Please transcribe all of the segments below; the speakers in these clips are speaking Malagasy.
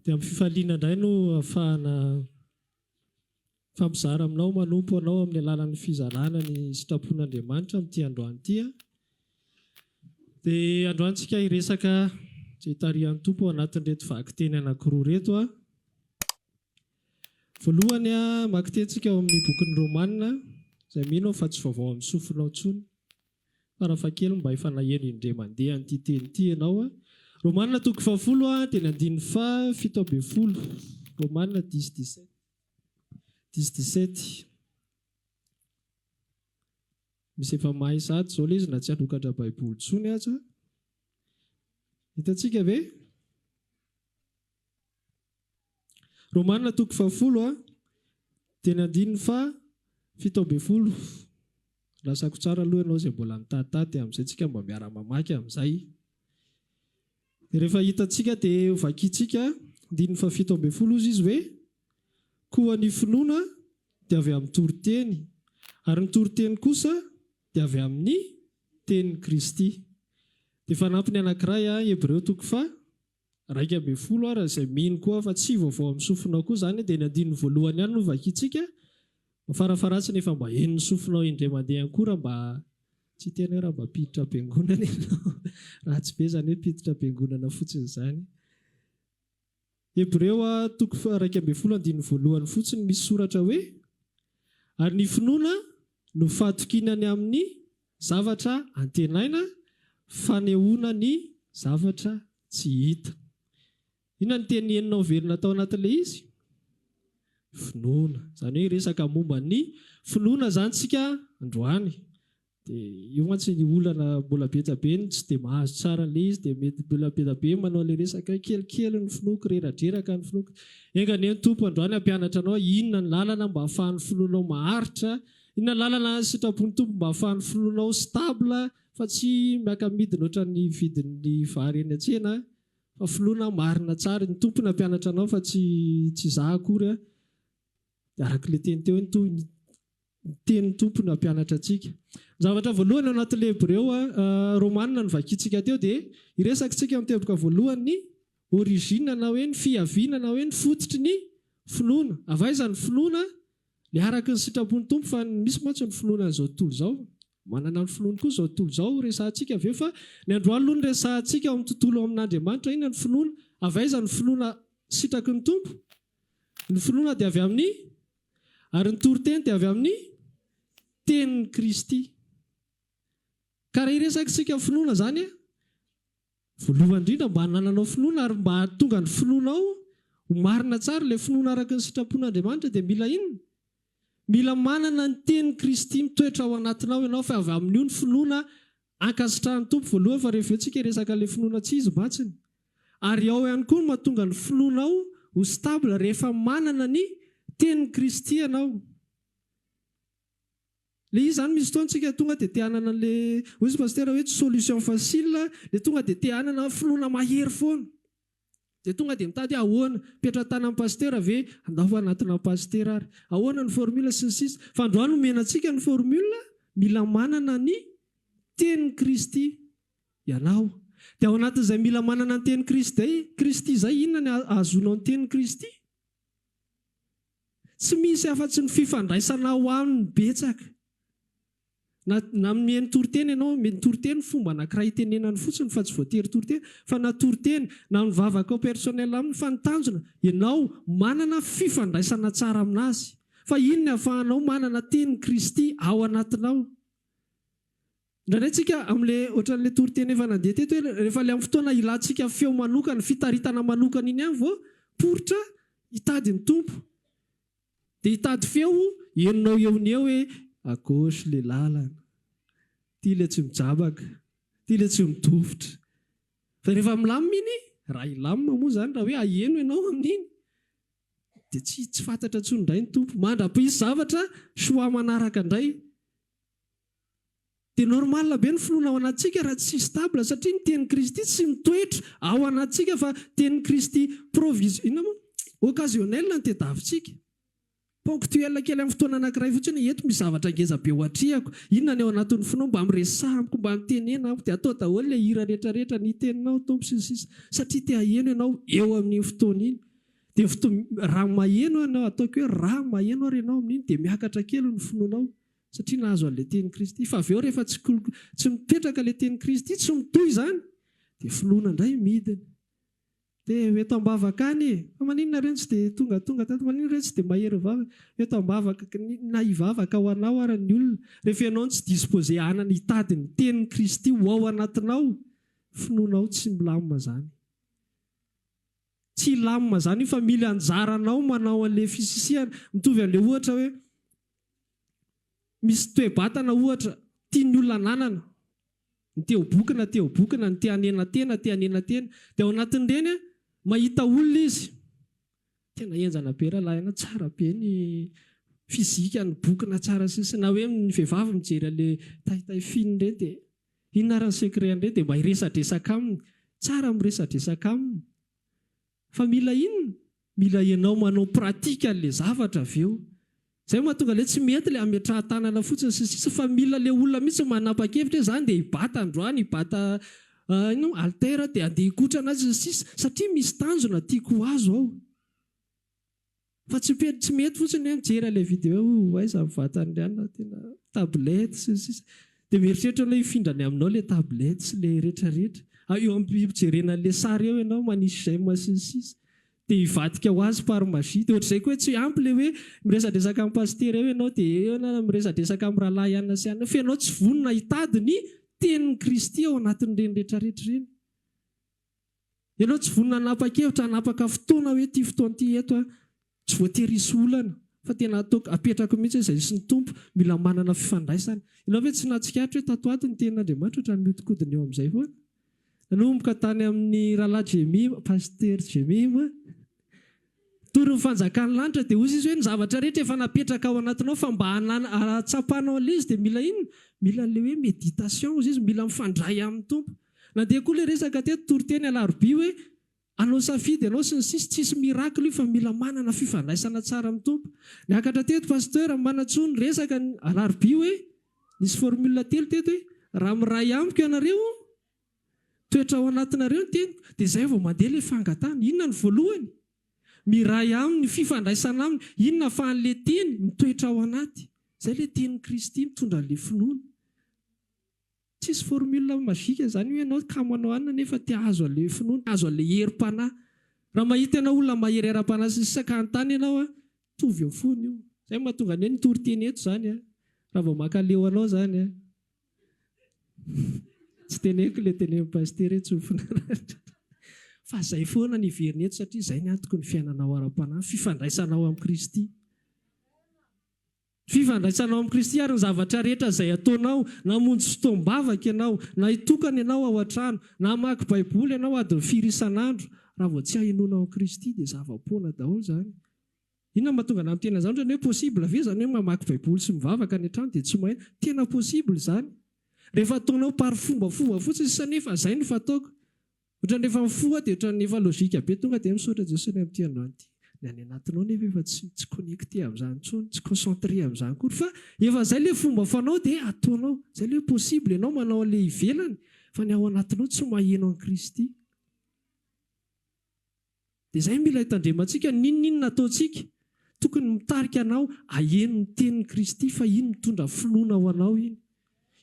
Dia amin'ny fifaliana indray no ahafahana fampizara aminao manompo anao amin'ny alalan'ny fizarana ny sitrapon'Andriamanitra amin'ity androany ity. Dia androantsika hiresaka izay tarihan'ny Tompo anatin'ireto vakin-teny anankiroa reto. Voalohany makin-tentsika ao amin'ny bokin'ny Romanina, izay mino fa tsy vaovao amin'ny sofinao intsony, farafahakeliny mba efa naheno indray mandeha an'ity teny ity ianao. Romanina 10 dia ny 7:70. Romanina 10:17. Misy efa mahay sady izao ilay izy na tsy hanokatra baiboly intsony aza. Hitantsika ve? Romanina 10 dia ny 7:70. Lasako tsara aloha ianao izay mbola mitaditady amin'izay tsika mba miara-mamaky amin'izay. Rehefa hitantsika dia vakiantsika 7:70 izy hoe koa ny finoana dia avy amin'ny toriteny, ary ny toriteny kosa dia avy amin'ny tenin'i Kristy. Dia fanampiny anankiray Hebreo 11:20 ary izay mino koa fa tsy vaovao amin'ny sofinao koa izany dia ny 1 ihany no vakiantsika. Farafaratsiny efa mba henony sofinao indray mandeha ankora mba tsy tena raha mba piditra am-piangonana ianao. Raha tsy be izany hoe piditra am-piangonana fotsiny izany. Hebreo 12:1 fotsiny misy soratra hoe ary ny finoana no fatokinany amin'ny zavatra antenaina, fanehoana ny zavatra tsy hita. Inona ny teny enina verina tao anatin'ilay izy? Finoana. Izany hoe resaka momba ny finoana izany tsika androany. Dia io mantsy ny olana mbola betsabeny tsy dia mahazo tsara ilay izy, dia mety mbola betabe manao ilay resaka kelikely ny finoako, reradreraka ny finoako. Engany ny Tompo androany hampianatra anao inona ny lalana mba ahafahan'ny finoanao maharitra, inona ny lalana sitrapon'ny Tompo mba ahafahan'ny finoanao stable, fa tsy miaka-midina ohatran ny vidin'ny vary eny an-tsena, fa finoana marina tsara. Ny Tompo nampianatra anao fa tsy izaho akory. Arak'ilay teny teo ny teny Tompo nampianatra antsika. Zavatra voalohany ao anatin'ilay Hebreo Romanina no vakiantsika teo dia iresakitsika amin'ny teboka voalohany ny origine na hoe ny fiaviana na hoe ny fototry ny finoana. Avaiza ny finoana? Ilay araky ny sitrapon'ny Tompo, fa misy mantsy ny finoana izao tontolo izao. Manana ny finoana koa izao tontolo izao resahantsika aveo, fa ny androany aloha ny resahantsika amin'ny tontolo amin'Andriamanitra. Inona ny finoana? Avaiza ny finoana sitraky ny Tompo? Ny finoana dia avy amin'ny, ary ny toriteny dia avy amin'ny tenin'i Kristy. Ka raha iresakitsika finoana izany, voalohany indrindra mba hanananao finoana ary mba tonga ny finoanao ho marina tsara ilay finoana araka ny sitrapon'Andriamanitra dia mila inona? Mila manana ny tenin'i Kristy mitoetra ao anatinao ianao, fa avy amin'io ny finoana ankasitrahan'ny Tompo voalohany, fa rehefa antsika resaka ilay finoana tsy izy mantsiny. Ary ao ihany koa mahatonga ny finoanao ho stable rehefa manana ny tenin'i Kristy ianao. Ilay izy izany misy fotoantsika tonga dia te hanana an'ilay hoy pasteur hoe solution facile, dia tonga dia te hanana finoana mahery foana. Dia tonga dia mitady ahoana petra-tana amin'ny pasteur ve andao anatina pasteur ary ahoana ny formule sy ny sisa. Fa androany omenantsika ny formule, mila manana ny tenin'i Kristy ianao. Dia ao anatin'izay mila manana ny tenin'i Kristy izay, inona ny ahazonao ny tenin'i Kristy? Tsy misy afa-tsy ny fifandraisana ao aminy betsaka. Na mihaino toriteny ianao, mihaino toriteny fomba anankiray itenenany fotsiny fa tsy voatery toriteny, fa na toriteny na mivavaka personnel aminy fa ny tanjona ianao manana fifandraisana tsara aminazy. Fa inona ahafahanao manana tenin'i Kristy ao anatinao? Indraindray tsika amin'ilay ohatran'ilay toriteny efa nandeha teto hoe rehefa ilay amin'ny fotoana ilantsika feo manokana, fitaritana manokana iny ihany vao poritra hitady ny Tompo. Dia hitady feo henonao eo ny eo hoe akosy ilay lalana, ty ilay tsy mijabaka, ty ilay tsy midofotra. Fa rehefa milamina iny, raha ilamina moa izany raha hoe aheno ianao amin'iny, dia tsy fantatra intsony indray ny Tompo. Mandra-pisy zavatra soa manaraka indray. Dia normal be ny finoana ao anatsika raha tsy stable, satria ny tenin'i Kristy tsy mitoetra ao anatsika, fa tenin'i Kristy occasionnel ny tediavintsika. Ponctuel kely amin'ny fotoana anankiray fotsiny, eto misy zavatra ngeza be ho atrehako. Inona ny ao anatin'ny finoana mba miresahako, mba mitenena aho, dia atao daholo ilay hira rehetrarehetra ny teninao Tompo sy ny sisa, satria te haheno ianao eo amin'ny fotoana iny. dia raha maheno anao ataoko hoe raha maheno ary ianao amin'iny dia miakatra kely ny finoanao satria nahazo an'ilay teny Kristy. Fa avy eo rehefa tsy mipetraka ilay teny Kristy, tsy mitohy izany, dia finoana indray midina. Dia eto ambavaka any fa maninona ireny tsy dia tonga tato, maninona ireny tsy dia mahery vavaka, eto ambavaka na hivavaka ho anao ary ny olona. Rehefa ianao tsy dispose hanana hitady ny teny Kristy ho ao anatinao, finoanao tsy milamina izany. Tsy lamina izany fa mila anjaranao manao an'ilay fisisihana. Mitovy an'ilay ohatra hoe misy toe-batana ohatra tian'ny olona nanana, ny teobokina, ny te-hanena tena, dia ao anatin'ireny mahita olona izy, tena enjana be rahalahy, tsara be ny fizika, ny bokina tsara sisa. Na hoe ny vehivavy mijery an'ilay tahitay film ireny dia inona ary ny secret ireny dia mba hiresadresaka aminy, tsara miresadresaka aminy. Fa mila inona? Mila ianao manao pratika an'ilay zavatra avy eo. Izay mahatonga ilay tsy mety ilay ametrahan-tanana fotsiny sisa, fa mila ilay olona mihitsy manapa-kevitra izany dia hibata androany, hibata altera dia andeha hikotra anazy sisa satria misy tanjona tiako azo ao. Fa tsy mety fotsiny hoe mijery ilay video aiza mivatan'irana tena tablety sisa dia mieritreritra ilay hifindrany aminao ilay tablety sy ilay rehetrarehetra. Eo ampijerena ilay sary eo ianao manisy izay masisisa dia hivadika ho azy par magie. Dia ohatr'izay koa tsy ampy ilay hoe miresadresaka amin'ny pasitera eo ianao dia eo miresadresaka amin'ny rahalahy ihany sy ihany, fa ianao tsy vonona hitady ny tenin'ny Kristy ao anatin'ireny rehetrarehetra ireny. Ianao tsy vonona hanapa-kevitra, hanapaka fotoana hoe ity fotoana ity eto tsy voatery hisy olana, fa tena apetrako mihitsy izay sy ny tompo mila manana fifandraisana. Ianao ve tsy nahatsikaritra hoe tato ato ny tenin'Andriamanitra ohatran'ny mihodinkodina eo amin'izay foana. Nanomboka tany amin'ny rahalahy Jemima, paster Jemima, tory ny fanjakan'ny lanitra dia hozy izy hoe ny zavatra rehetra efa napetraka ao anatinao fa mba hatsapanao an'ilay izy dia mila inona? Mila ilay hoe méditation hozy izy, mila mifandray amin'ny tompo. Na dia koa ilay resaka teto tory teny alarobia hoe anao safidy ianao sy ny sisa, tsisy mirakily fa mila manana fifandraisana tsara amin'ny tompo. Niakatra teto pasteur manantsony resaka alarobia hoe nisy formule telo teto hoe raha miray amiko ianareo toetra ao anatinareo ny teniko dia izay vao mandeha ilay fangatana. Inona ny voalohany? Miray aminy, fifandraisana aminy. Inona ahafahan'ilay teny mitoetra ao anaty? Izay ilay tenin'ny Kristy mitondra an'ilay finoana. Tsisy formule magika izany hoe ianao ka manao anona nefa te hahazo an'ilay finoana, hahazo an'ilay herim-panahy. Raha mahita ianao olona mahery heram-panahy sy saka an-tany ianao tovy eo foana io. Izay mahatonga ny hoe nitory teny eto izany raha vao makaleo anao izany tsy teneko ilay tenen'ny pasteur tsy hofinaritra. Fa izay foana ny iverina eto satria izay ny antoko ny fiainanao ara-panahy, fifandraisanao amin'ny Kristy. Fifandraisanao amin'ny Kristy ary ny zavatra rehetra izay ataonao, na monjy fotoam-bavaka ianao, na hitokana ianao ao an-trano, na mamaky baiboly ianao adiny firy isan'andro, raha vao tsy hahenoana ao Kristy dia zava-poana daholo izany. Inona mahatonga na amin'ny tena izany ohatrany hoe possible ve izany hoe mamaky baiboly sy mivavaka any an-trano dia tsy maheno? Tena possible izany. Rehefa ataonao par fomba fotsiny sisa nefa izay no fataoko. Ohatran'ny rehefa mifoha dia ohatran'ny efa logika be tonga dia misaotra Jesosy ny amin'ity andro an'ity. Ny any anatinao nefa efa tsy connecté amin'izany intsony, tsy concentré amin'izany kory, fa efa izay ilay fomba fanao dia ataonao. Izay ilay possible ianao manao an'ilay ivelany fa ny ao anatinao tsy maheno an'i Kristy. Dia izay mila hitandremantsika, ninona ataontsika? Tokony mitarika anao aheno ny tenin'i Kristy fa iny mitondra finoana ho anao iny.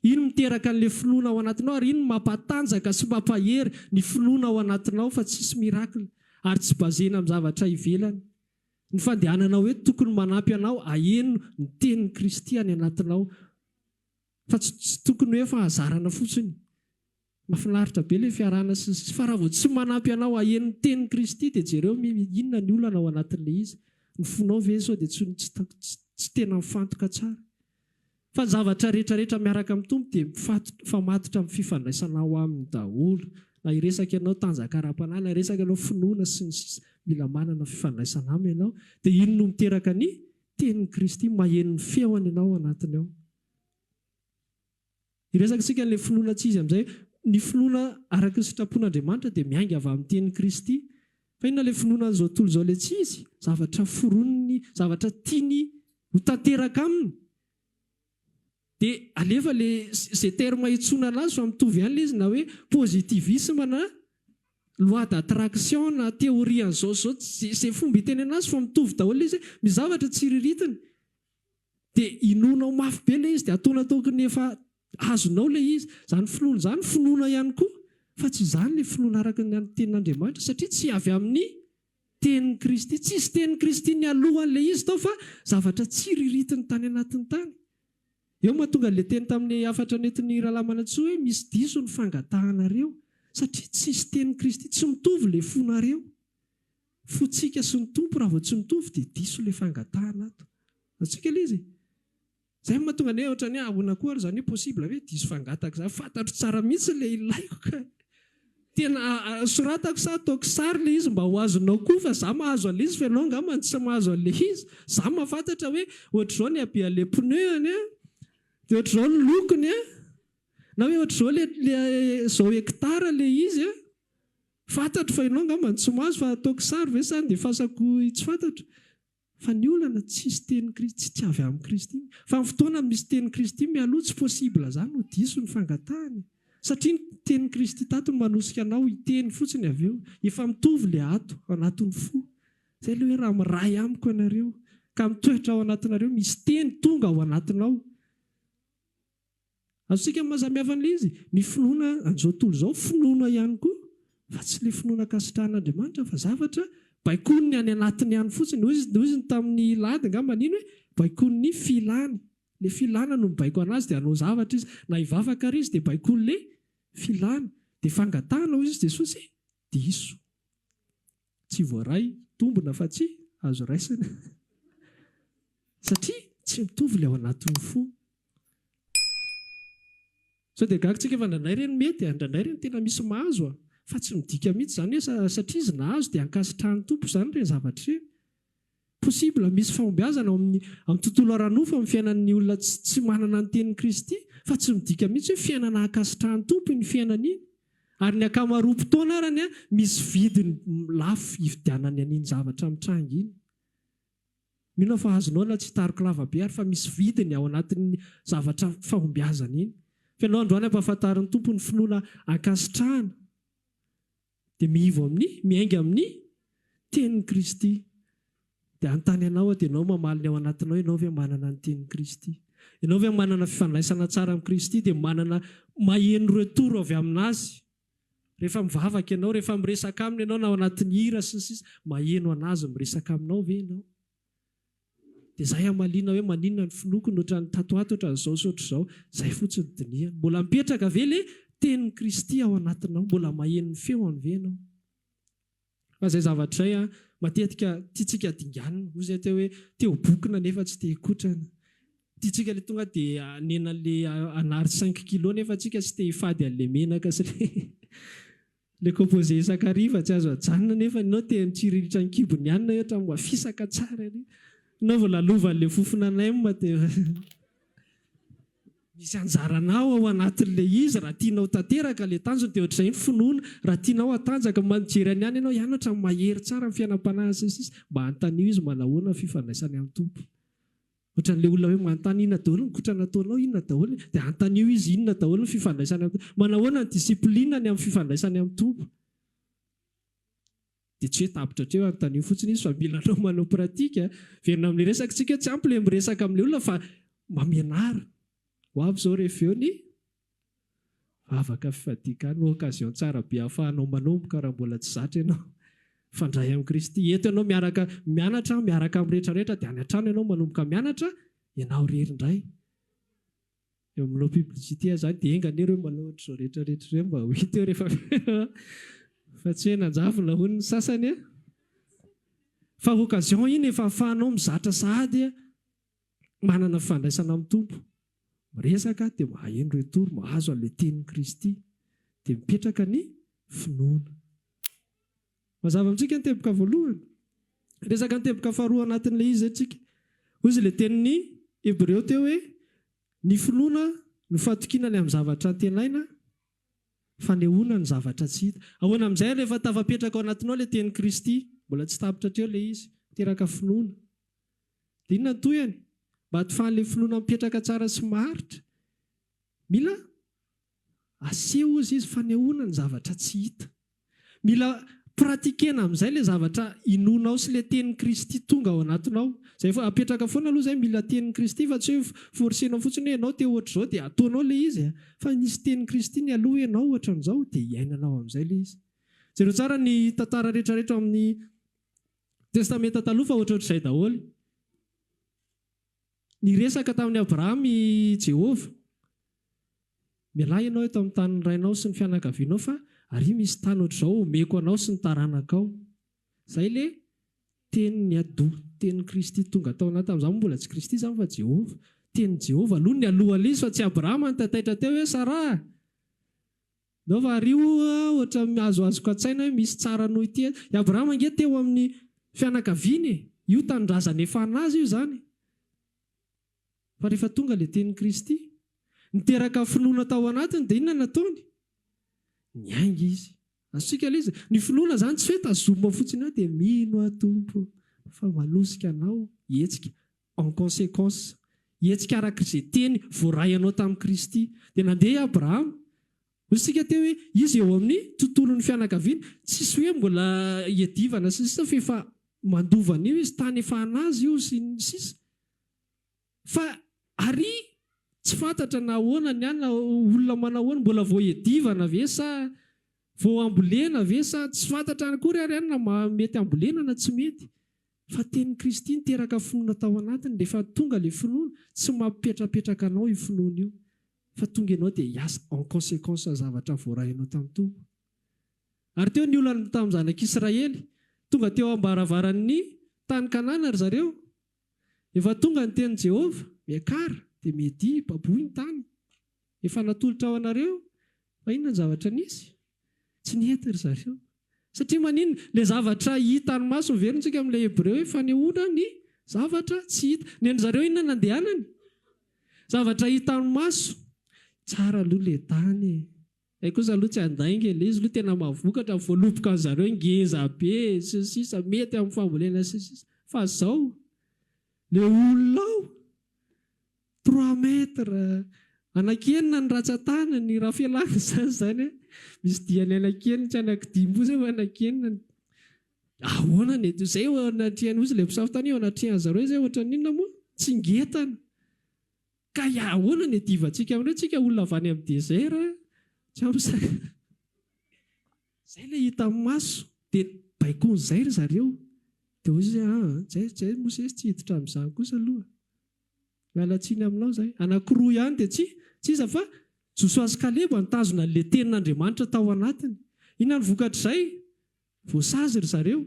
Iny miteraka an'ilay finoana ao anatinao ary iny mampatanjaka sy mampahery ny finoana ao anatinao fa tsisy mirakily ary tsy bazena amin'ny zavatra ivelany. Ny fandehananao hoe tokony manampy anao aheno ny tenin'i Kristy any anatinao fa tsy tokony hoe fa hazarana fotsiny. Mahafinaritra be ilay fiarahana sy fa raha vao tsy manampy anao aheno ny tenin'i Kristy dia jereo inona ny olana ao anatin'ilay izy. Ny fonao ve sao dia tsy tena mifantoka tsara. Fa ny zavatra rehetrarehetra miaraka amin'ny tompo dia mifamatotra amin'ny fifandraisanao aminy daholo. Na hiresaka ianao tanjaka ara-panahy, na hiresaka ianao finoana sy ny sisa, mila manana fifandraisana aminy ianao. Dia iny no miteraka ny tenin'i Kristy maheno ny feony ianao anatiny ao. Hiresaka sika n'ilay finoana tsy izy amin'izay. Ny finoana araka ny sitrapon'Andriamanitra dia miainga avy amin'ny tenin'i Kristy. Fa inona ilay finoana an'izao tontolo izao ilay tsy izy? Zavatra foroniny, zavatra tiany ho tanteraka aminy. Dia alefa izay terma hitsoina anazy fa mitovy ihany ilay izy na hoe positivisme na loi d'attraction na teorian'izao zao zay fomba hiteny anazy fa mitovy daholo izy mizavatra tsy riritiny dia inonao mafy be ilay izy dia ataona tokony efa azonao ilay izy zany finoana zany finoana ihany koa fa tsy izany ilay finoana araka ny tenin'Andriamanitra satria tsy avy amin'ny tenin'i Kristy tsisy tenin'i Kristy ny alohan'ilay izy tao fa zavatra tsy riritiny tany anatiny tany. Eo mahatonga ilay teny tamin'ny afatra nentin'ny Rahamanatsoa hoe misy diso ny fangatahanareo satria tsisy tenin'i Kristy tsy mitovy ilay fonareo. Fotsika sy ny tompo raha vao tsy mitovy dia diso ilay fangatahana ato. Atsika ilay izy. Zay mahatonga ny ohatra ny ahoana koa ary zany hoe possible hoe diso fangataka za fantatro tsara mihitsy ilay ilaiko ka. Tena soratako sa ataoko sary ilay izy mba ho azonao koa fa za mahazo an'ilay izy fa ianao angamba tsy mahazo an'ilay izy. Za mahafantatra hoe ohatr'izao ny habean'ilay pneu-any dia ohatr'izao ny lokony na hoe ohatr'izao izao hektara ilay izy fantatro fa ianao angamba tsy mahazo fa ataoko sary ve sa dia fasako tsy fantatro. Fa ny olana tsisy tenin'i Kristy tsy avy amin'ny Kristy fa amin'ny fotoana misy tenin'i Kristy mialoha tsy possible zany ho diso ny fangatahany satria ny tenin'i Kristy tato no manosika anao hiteny fotsiny avy eo efa mitovy ilay ato ao anatin'ny fo. Izay ilay hoe raha miray amiko ianareo ka mitoetra ao anatinareo misy teny tonga ao anatinao. Azontsika mahasamihafa an'ilay izy ny finoana an'izao tontolo izao finoana ihany koa fa tsy ilay finoana kasitrahan'Andriamanitra fa zavatra baikoniny any anatiny ihany fotsiny. Hoy izy tamin'ny lady angamba nino hoe baikoniny filana. Ilay filana no mibaiko anazy dia hanao zavatra izy na hivavaka ary izy dia baikon'ilay filana dia fangatahana hoy izy Jesosy diso. Tsy voaray tombona fa tsy azo raisina satria tsy mitovy ilay ao anatin'ny fo. So dia gagitsika efa ndraindray ireny mety ndraindray ireny tena misy mahazo fa tsy midika mihitsy zany hoe satria izy nahazo dia ankasitrahan'ny tompo zany ireny zavatra ireny. Possible misy fahombiazana amin'ny tontolo ara-nofo amin'ny fiainan'ny olona tsy manana ny tenin'i Kristy fa tsy midika mihitsy hoe fiainana ankasitrahan'ny tompo ny fiainana iny. Ary ny akamaroam-potoana arany misy vidiny lafo hividianany an'iny zavatra mitranga iny. Mino fa azonao na tsy tariko lava be ary fa misy vidiny ao anatin'ny zavatra fahombiazana iny. Fa ianao androany ampahafantarin'ny tompo ny finoana ankasitrahana dia miainga amin'ny tenin'i Kristy. Dia antany ianao dia ianao mamaly ny ao anatinao ianao ve manana ny tenin'i Kristy. Ianao ve manana fifandraisana tsara amin'ny Kristy dia manana maheno retoro avy aminazy. Rehefa mivavaka ianao, rehefa miresaka aminy ianao na ao anatin'ny hira sy ny sisa maheno anazy miresaka aminao ve ianao. Dia izay hamaliana hoe maninona ny finoko nohatra ny tatoato ohatran'izao sy ohatr'izao. Izay fotsiny dinihana. Mbola mipetraka ve ilay tenin'i Kristy ao anatinao, mbola maheno ny feony ve ianao. Fa izay zavatra izay matetika tiatsika dinganina hoy izay teo hoe teo bokina nefa tsy te hikotrana. Tiatsika ilay tonga dia nena ilay anary 5 kilo nefa tsika tsy te hifady an'ilay menaka sy ilay composé sakariva tsy azo ajanona nefa ianao te mitsiriritra ny kibony ihany na ohatra mba fisaka tsara ianao vao lalovan'ilay fofonanay misy anjaranao ao anatin'ilay izy raha tianao tanteraka ilay tanjony dia ohatr'izay ny finoana. Raha tianao hatanjaka manjery any ianao hianatra mahery tsara ny fiainam-panahy sy sisa mba hantanio izy manahoana fifandraisany amin'ny tompo. Ohatran'ilay olona hoe manontany inona daholo ny kotra nataonao inona daholo dia hantanio izy inona daholo ny fifandraisany amin'ny tompo. Manahoana ny disiplinany amin'ny fifandraisany amin'ny tompo. Dia tsy hoe tapitra hatreo hantanio fotsiny izy fa mila anao manao pratika. Verina amin'ny resaka tsika tsy ampy ilay miresaka amin'ilay olona fa mamianara. Ho avy izao rehefa eo ny vavaka fifadiakana okazion tsara be ahafahanao manomboka raha mbola tsy zatra ianao. Fandray amin'ny Kristy. Eto ianao miaraka amin'ny rehetrarehetra dia any an-trano ianao manomboka mianatra ianao rery indray. Eo aminao publicité izany dia engany ireo manao ohatr'izao rehetrarehetra ireo mba ho hita eo rehefa fa tsy hoe nanjavona hono ny sasany. Fa okazion iny efa ahafahanao mizatra sahady manana fifandraisana amin'ny tompo. Miresaka dia maheno retoro mahazo an'ilay tenin'i Kristy dia mipetraka ny finoana. Mazava amintsika ny teboka voalohany. Resaka ny teboka faharoa anatin'ilay izy antsika. Hoy izy ilay tenin'ny Hebreo teo hoe ny finoana no fatokinany amin'ny zavatra antenaina, fanehoana ny zavatra tsy hita. Ahoana amin'izay rehefa tafapetraka ao anatinao ilay tenin'i Kristy, mbola tsy tapitra hatreo ilay izy, teraka finoana. Dia inona ny toyany? Mba hatofahan'ilay finoana mipetraka tsara sy maharitra, mila aseho izy fanehoana ny zavatra tsy hita. Mila pratikena amin'izay le zavatra inonao sy le tenin'ny Kristy tonga ao anatinao. Zay fa apetraka foana aloha zay mila tenin'ny Kristy fa tsy hoe forsenao fotsiny hoe ianao te ohatr'izao dia ataonao le izy. Fa nisy tenin'ny Kristy ny aloha ianao ohatran'izao dia iainanao amin'izay le izy. Jereo tsara ny tantara rehetrarehetra amin'ny testamenta taloha fa ohatr'izay daholo. Ny resaka tamin'ny Abrahamy Jehova. Mialahy ianao eto amin'ny tany rainao sy ny fianakavianao fa ary misy tany ohatr'izao omeko anao sy ny taranakao. Izay le tenin'ny adoha, tenin'ny Kristy tonga tao anaty amin'izany mbola tsy Kristy izany fa Jehova. Tenin'ny Jehova aloha ny aloha izy fa tsy Abrahama ny tataitra teo hoe Sara. Nao fa ary ohatra azoazoko an-tsaina hoe misy tsara noho ity. I Abrahama nge teo amin'ny fianakaviany. Io tanindrazana efa anazy io izany. Fa rehefa tonga le tenin'ny Kristy, niteraka finoana tao anatiny dia inona nataony? Niainga izy. Asika ilay izy. Ny finoana izany tsy hoe tazoma fotsiny ao dia mino a Tompo fa malosika anao, hetsika en conséquence. Hetsika arak'izay teny voaray anao tamin'ny Kristy. Dia nandeha i Abrahama. Isika teo hoe izy eo amin'ny tontolon'ny fianakaviana, tsisy hoe mbola hiadivana sisa fa efa mandovana io izy, tany efa anazy io sy ny sisa. Fa ary tsy fantatra na ahoana ny any olona manao ahoana, mbola vao hiadivana ve sa vao ambolena ve sa tsy fantatra akory ary any na mety ambolena na tsy mety. Fa tenin'ny Kristy niteraka finoana tao anatiny, rehefa tonga le finoana tsy mampipetrapetraka anao io finoana io. Fa tonga ianao dia hiasa en conséquence zavatra voarahinao tamin'ny Tompo. Ary teo ny olona tamin'ny zanak'Israely, tonga teo ambaravaran'ny tany Kanana ry zareo. Efa tonga ny tenin'i Jehova, miakara, dia medy baboy ny tany. Efa natolotra ao anareo, fa inona ny zavatra nisy? Tsy nihety ry zareo. Satria maninona? Le zavatra hita ny maso veryntsika amin'ilay Hebreo hoe fanehoana ny zavatra tsy hita. Ny an'ny zareo inona nandehanany? Zavatra hita ny maso. Tsara aloha le tany. Ay kosa aloha tsy andainga ilay izy aloha tena mavokatra voaloboka ny zareo ngeza be sisa mety amin'ny fambolena sisa. Fa zao le olona ao 3 metra anakenina ny ratsan-tanany raha fialana zany misy diany anakenina tsy anankidimbo zay anakenina. Ahoana ny zay eo anatrehany ozy le mpisafo-tany eo anatrehany zareo zay ohatra ninona moa tsy ngetana. Ka ahoana ny divantsika amin'ireo tsika olona avy any amin'ny dezera tsy amin'izay. Zay le hita amin'ny maso dia baikon'izay ry zareo. Dia hoy zay Mosesy tsy hiditra amin'izany kosa aloha. Mialatsiny aminao zay. Anankiroa ihany dia tsy iza fa Joshua sy Kaleba nitazona le tenin'Andriamanitra tao anatiny. Inona ny vokatr'izay? Voasazy ry zareo.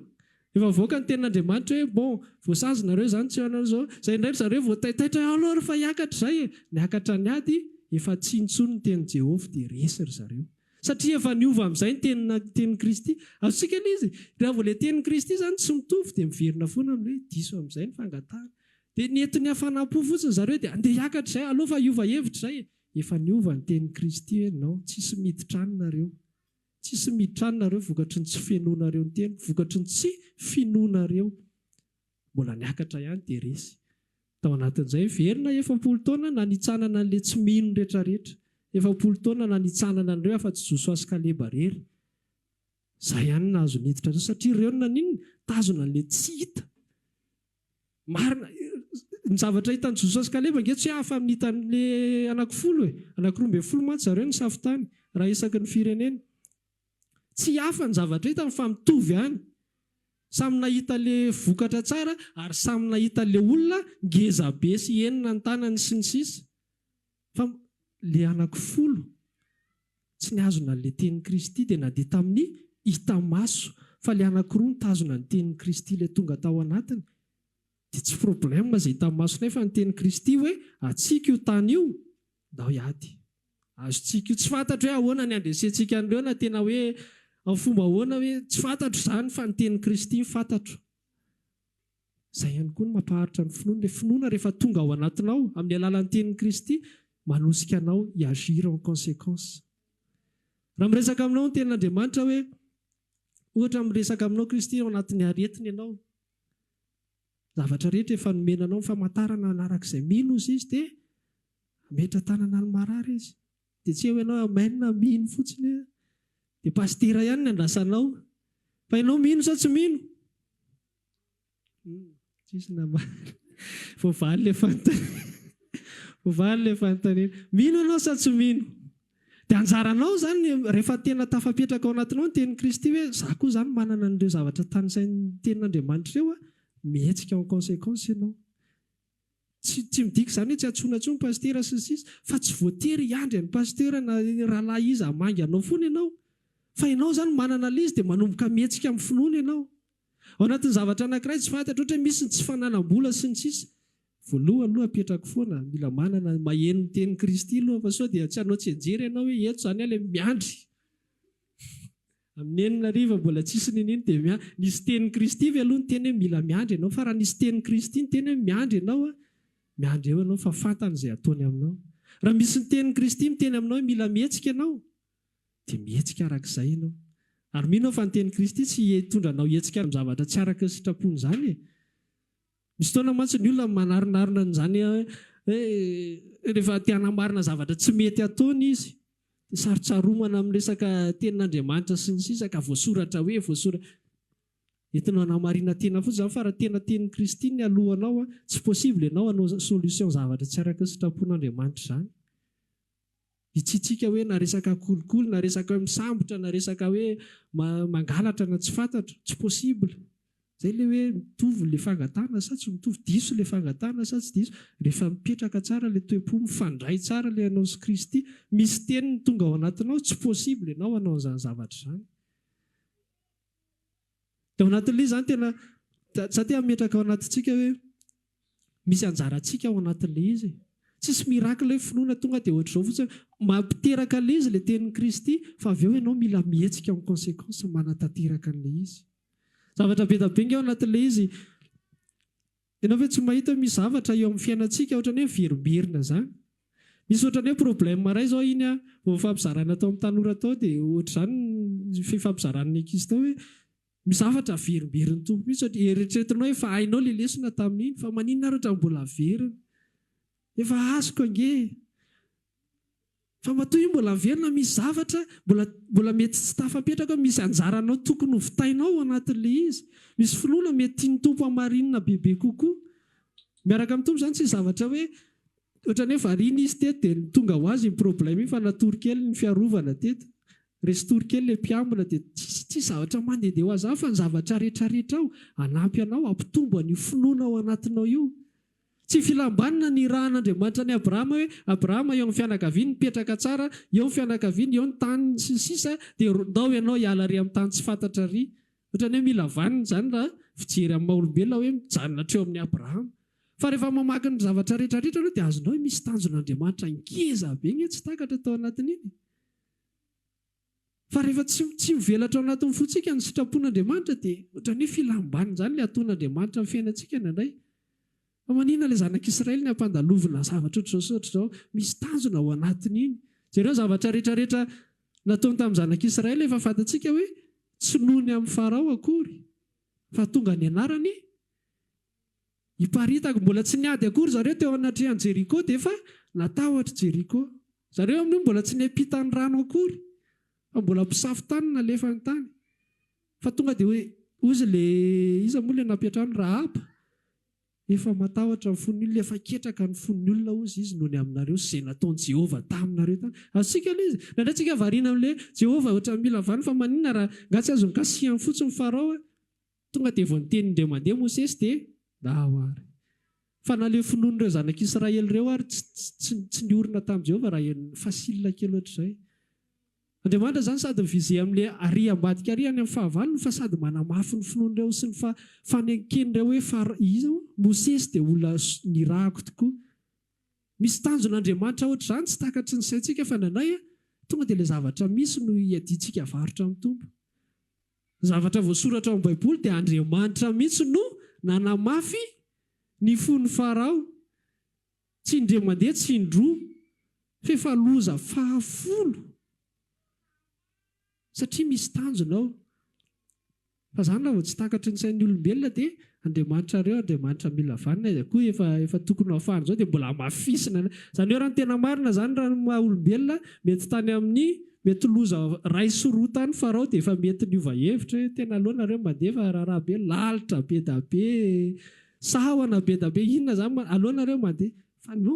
Efa voaka ny tenin'Andriamanitra hoe bon, voasazy nareo izany tsy anao izao. Zay indray ry zareo voataitaitra aloha rehefa hiakatra izay. Niakatra ny ady, efa tsy intsony ny tenin'i Jehovah dia resy ry zareo. Satria efa niova amin'izay ny tenin'i Kristy. Azontsika ilay izy. Raha vao le tenin'i Kristy izany tsy mitovy dia miverina foana amin'ny hoe diso amin'izay ny fangatahana. Dia nentin'ny hafanam-po fotsiny zareo dia andeha hiakatra izay aloha fa hiova hevitra izay. Efa niova ny tenin'i Kristy hoe non, tsisy miditranareo. Tsisy miditranareo vokatry ny tsy fenoanareo ny teny, vokatry ny tsy finoanareo. Mbola niakatra ihany dia resy. Tao anatin'izay verina 7 taona na nitsanana an'ilay tsy mino rehetrarehetra. 7 taona na nitsanana an'ireo afa-tsy Joshua sy Kaleba rery. Izay ihany nahazo niditra satria ireo ninona tazona an'ilay tsy hita. Marina ny zavatra hitan'ny Joshua sy Kaleba nge tsy hafa amin'ny hitan'ilay anankifolo anankirombe-folo mantsy zareo ny safitany raha isaky ny firenena. Tsy hafa ny zavatra hitany fa mitovy ihany. Samy nahita le vokatra tsara ary samy nahita le olona ngeza be sy enina ny tanany sy ny sisa. Fa le anankifolo tsy nihazona le tenin'i Kristy dia nandeha tamin'ny hita maso. Fa le anankiroa nitazona ny tenin'i Kristy le tonga tao anatiny. Dia tsy problème izay hita maso nefa ny tenin'i Kristy hoe atsika io tany io ndao hiady. Azontsika io tsy fantatro hoe ahoana ny andresentsika an'ireo na tena hoe amin'ny fomba ahoana hoe tsy fantatro izany fa ny tenin'i Kristy fantatro. Izay ihany koa no mampaharitra ny finoana. Ilay finoana rehefa tonga ao anatinao amin'ny alalan'ny tenin'i Kristy manosika anao hiagir en conséquence. Raha miresaka aminao ny tenin'Andriamanitra hoe ohatra miresaka aminao Kristy ao anatin'ny aretiny ianao. Zavatra rehetra efa nomenanao ny famantarana anarak'izay mino izy dia metra tanana ny marary izy. Dia tsy eo ianao amen na mino fotsiny dia pastera ihany ny andrasanao. Fa ianao mino sa tsy mino? Tsisy nama. Voavaly le fanontaniana. Voavaly le fanontaniana. Mino ianao sa tsy mino? Dia anjaranao zany rehefa tena tafapetraka ao anatinao ny tenin'i Kristy hoe za koa izany manana an'ireo zavatra tanisain'ny tenin'Andriamanitra ireo, mihetsika en conséquence ianao. Tsy midika izany hoe tsy antsoina intsony pastera sy ny sisa, fa tsy voatery hiandry ny pastera na rahalahy izy hamangy anao foana ianao. Fa ianao izany manana ilay dia manomboka mihetsika amin'ny finoana ianao. Ao anatin'ny zavatra anankiray tsy fantatra ohatra hoe misy ny tsy fananam-bola sy ny sisa. Voalohany aloha apetraka foana, mila manana maheno ny tenin'i Kristy aloha, fa sao dia tsy hanao tsy enjery ianao hoe eto izany ilay miandry. Amin'ny enina ariva mbola tsisy ninino dia nisy tenin'i Kristy ve aloha ny teny hoe mila miandry ianao, fa raha nisy tenin'i Kristy ny teny hoe miandry ianao, miandry eo ianao fa fantany izay ataony aminao. Raha misy ny tenin'i Kristy miteny aminao hoe mila mihetsika ianao, dia mihetsika arak'izay ianao. Ary mino fa ny tenin'i Kristy tsy hitondra anao hetsika amin'ny zavatra tsy araka ny sitrapony izany. Misy fotoana mantsy ny olona manarinarina an'izany rehefa te hanamarina zavatra tsy mety ataony izy. Sarotsaromana amin'ny resaka tenin'Andriamanitra sy ny sisa ka voasoratra hoe voasoratra. Entinao hanamariana tena fotsiny fa raha tena tenin'i Kristy ny alohanao, tsy possible ianao hanao solution zavatra tsy araka ny sitrapon'Andriamanitra izany. Itsitsika hoe na resaka kolikoly, na resaka hoe misambotra, na resaka hoe mangalatra na tsy fantatra, tsy possible. Izay ilay hoe mitovy ilay fangatana sa tsy mitovy, diso ilay fangatana sa tsy diso. Rehefa mipetraka tsara ilay toe-po, mifandray tsara ilay anao sy Kristy, misy teniny tonga ao anatinao, tsy possible ianao hanao an'izany zavatra izany. Dia ao anatin'ilay izany tena, za te hametraka ao anatintsika hoe misy anjarantsika ao anatin'ilay izy. Tsisy mirakla hoe finoana tonga dia ohatr'izao fotsiny mampiteraka ilay izy ilay tenin'i Kristy, fa avy eo ianao mila mihetsika en conséquence manatanteraka an'ilay izy. Zavatra be tabenga ao anatin'ilay izy. Ianao ve tsy mahita misy zavatra eo amin'ny fiainantsika ohatrany hoe miverimberina izany. Misy ohatrany hoe problème iray izao iny vao fampizarana tao amin'ny tanora tao dia ohatr'izany ny fifampizarana ankizy tao hoe misy zavatra verimberiny tompo mihitsy. Eritreretinao hoe fa hainao ilay lesona tamin'iny, fa maninona ary ohatrany mbola verina. Efa azoko ange. Fa matoa io mbola verina, misy zavatra mbola mety tsy tafapetraka, misy anjaranao tokony hovitainao anatin'ilay izy. Misy finoana mety tiany tompo hamarinina bebe kokoa. Miaraka amin'ny tompo izany tsy zavatra hoe ohatrany hoe variana izy teto dia tonga ho azy ny problème iny, fa natory kely ny fiarovana teto. Resy tory kely ilay mpiambina dia tsy zavatra mandehandeha ho azy fa ny zavatra rehetrarehetra ao hanampy anao, hampitombo an'io finoana ao anatinao io. Tsy filambanana ny rahan'Andriamanitra ny Abrahama hoe Abrahama eo amin'ny fianakaviany mipetraka tsara, eo ny fianakaviany, eo ny tany sy sisa, dia ndao ianao hiala ary amin'ny tany tsy fantatra ry. Ohatrany hoe mila vanina izany raha fijery amin'ny maha-olombelona hoe mijanona treo amin'ny Abrahama. Fa rehefa mamaky ny zavatra rehetrarehetra aloha dia azonao misy tanjon'Andriamanitra ngeza be ny tsy takatra tao anatin'iny. Fa rehefa tsy mivelatra ao anatin'ny fotsika ny sitrapon'Andriamanitra dia ohatrany hoe filambanana izany ilay ataon'Andriamanitra amin'ny fiainantsika indray. Fa maninona ilay zanak'Israely ny ampandalovina zavatra ohatr'izao misy tanjona ao anatin'iny. Jereo zavatra rehetrarehetra nataony tamin'ny zanak'Israely efa fantatsika hoe tsy nohony amin'ny Farao akory, fa tonga ny anarany hiparitaka. Mbola tsy niady akory zareo teo anatrehan'i Jeriko dia efa natahotra Jeriko. Zareo amin'io mbola tsy niampita ny rano akory, fa mbola mpisafy tany nalefa ny tany. Fa tonga dia hoe ozy ilay iza moa ilay nampiatrano Rahaba, efa matahotra ny fon'ny olona, efa ketraka ny fon'ny olona ozy izy noho ny aminareo sy izay nataon'i Jehovah taminareo tany. Azontsika ilay izy. Nandraitsika variana amin'ilay Jehovah ohatra mila vanina, fa maninona raha ngatsy azony kasihany fotsiny Farao tonga dia vao niteny indray mandeha Mosesy dia dao ary. Fa naleo finoan'ireo zanak'Israely ireo ary tsy niorina tamin'i Jehovah raha fasilina kely ohatr'izay. Andriamanitra izany sady mivize amin'ilay ary ambadika ary any amin'ny fahavalony, fa sady manamafy ny finoan'ireo sy ny fanenken'ireo hoe iza Mosesy dia olona nirahako tokoa. Misy tanjon'Andriamanitra ohatr'izany tsy takatry ny saintsika, fa nanay tonga dia ilay zavatra misy no hiaditsika varotra amin'ny tompo. Zavatra voasoratra ao amin'ny Baiboly dia Andriamanitra mihitsy no nanamafy ny fon'ny Farao. Tsy indray mandeha, tsy indroa, fefa loza fahafolo. Satria misy tanjona ao. Fa izany raha vao tsy takatry ny sain'ny olombelona dia Andriamanitra reo, Andriamanitra mila vanina koa efa tokony ho afahany izao dia mbola mafisina. Izany hoe raha ny tena marina izany raha ny maha olombelona mety tany amin'ny mety loza ray sy roa tany farao dia efa mety niova hevitra hoe tena aloha nareo mandeha fa raharaha be lalitra be da be sahona be da be inona izany aloha nareo mandeha fa no